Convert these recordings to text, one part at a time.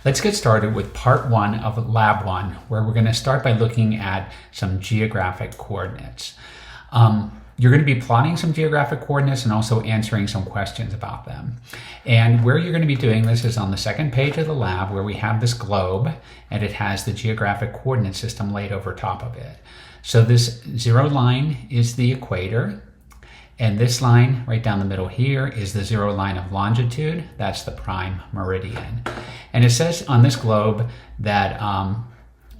Let's get started with part 1 of Lab 1, where we're going to start by looking at some geographic coordinates. You're going to be plotting some geographic coordinates and also answering some questions about them. And where you're going to be doing this is on the second page of the lab, where we have this globe and it has the geographic coordinate system laid over top of it. So this zero line is the equator. And this line right down the middle here is the zero line of longitude. That's the prime meridian. And it says on this globe that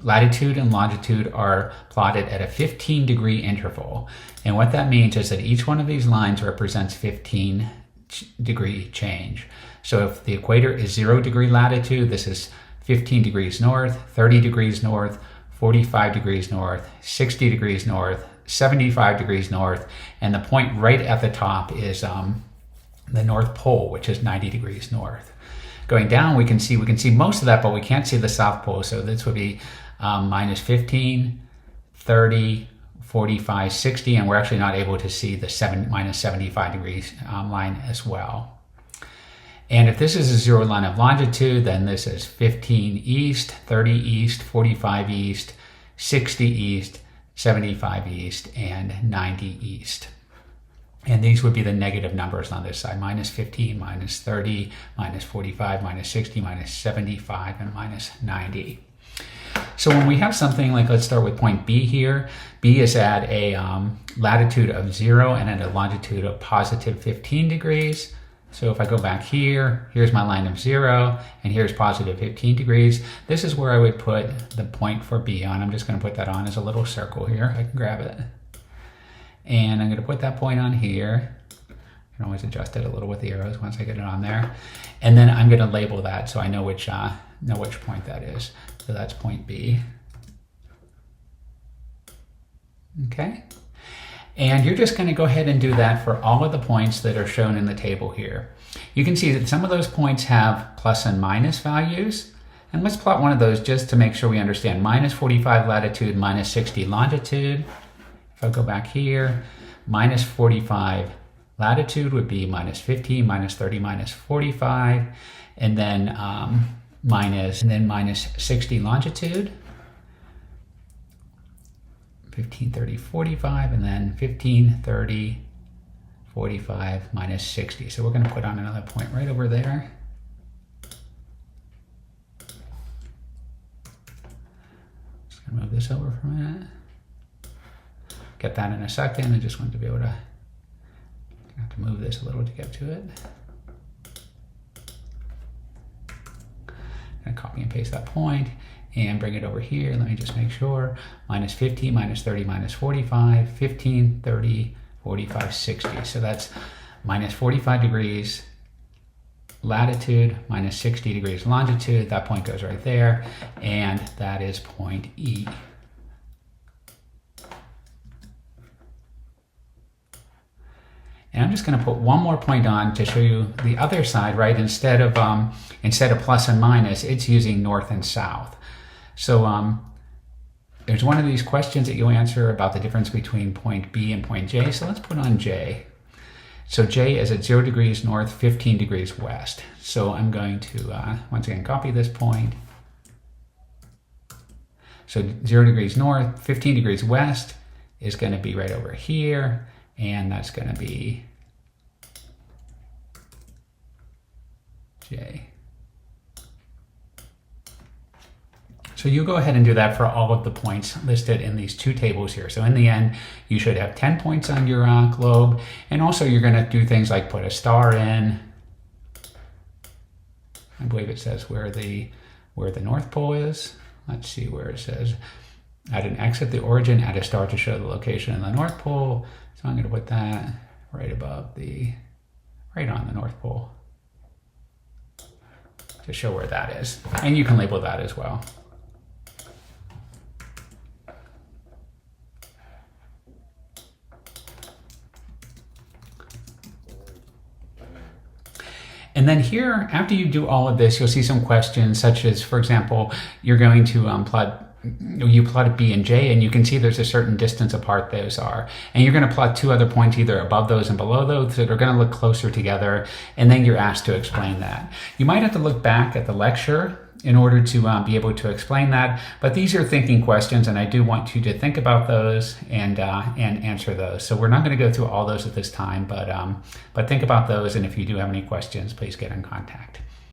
latitude and longitude are plotted at a 15-degree interval. And what that means is that each one of these lines represents 15-degree change. So if the equator is 0-degree latitude, this is 15 degrees north, 30 degrees north, 45 degrees north, 60 degrees north, 75 degrees north, and the point right at the top is the North Pole, which is 90 degrees north. Going down, we can see most of that, but we can't see the South Pole. So this would be minus 15, 30, 45, 60, and we're actually not able to see the minus 75 degrees line as well. And if this is a zero line of longitude, then this is 15 east, 30 east, 45 east, 60 east, 75 east, and 90 east. And these would be the negative numbers on this side: minus 15, minus 30, minus 45, minus 60, minus 75, and minus 90. So when we have something like, let's start with point B here. B is at a latitude of 0 and at a longitude of positive 15 degrees. So if I go back here, here's my line of 0, and here's positive 15 degrees. This is where I would put the point for B on. I'm just going to put that on as a little circle here. I can grab it. And I'm going to put that point on here. I can always adjust it a little with the arrows once I get it on there. And then I'm going to label that so I know which point that is. So that's point B. Okay. And you're just going to go ahead and do that for all of the points that are shown in the table here. You can see that some of those points have plus and minus values. And let's plot one of those just to make sure we understand. Minus 45 latitude, minus 60 longitude. If I go back here, minus 45 latitude would be minus 15, minus 30, minus 45. And then minus 60 longitude. 15, 30, 45, and then 15, 30, 45, minus 60. So we're going to put on another point right over there. Just going to move this over for a minute. Get that in a second. I just want to be able to, have to move this a little to get to it. I'm going to copy and paste that point and bring it over here. Let me just make sure. Minus 15, minus 30, minus 45, 15, 30, 45, 60. So that's minus 45 degrees latitude, minus 60 degrees longitude. That point goes right there. And that is point E. And I'm just going to put one more point on to show you the other side, right? Instead of plus and minus, it's using north and south. So there's one of these questions that you'll answer about the difference between point B and point J. So let's put on J. So J is at 0 degrees north, 15 degrees west. So I'm going to, once again, copy this point. So 0 degrees north, 15 degrees west is going to be right over here. And that's going to be J. So you go ahead and do that for all of the points listed in these two tables here. So in the end, you should have 10 points on your globe. And also you're going to do things like put a star in. I believe it says where the North Pole is. Let's see where it says add an X at the origin, add a star to show the location of the North Pole. So I'm going to put that right on the North Pole to show where that is. And you can label that as well. And then here, after you do all of this, you'll see some questions such as, for example, you're going to plot a B and J, and you can see there's a certain distance apart those are. And you're going to plot two other points either above those and below those that are going to look closer together, and then you're asked to explain that. You might have to look back at the lecture in order to be able to explain that. But these are thinking questions, and I do want you to think about those and answer those. So we're not going to go through all those at this time, but think about those. And if you do have any questions, please get in contact.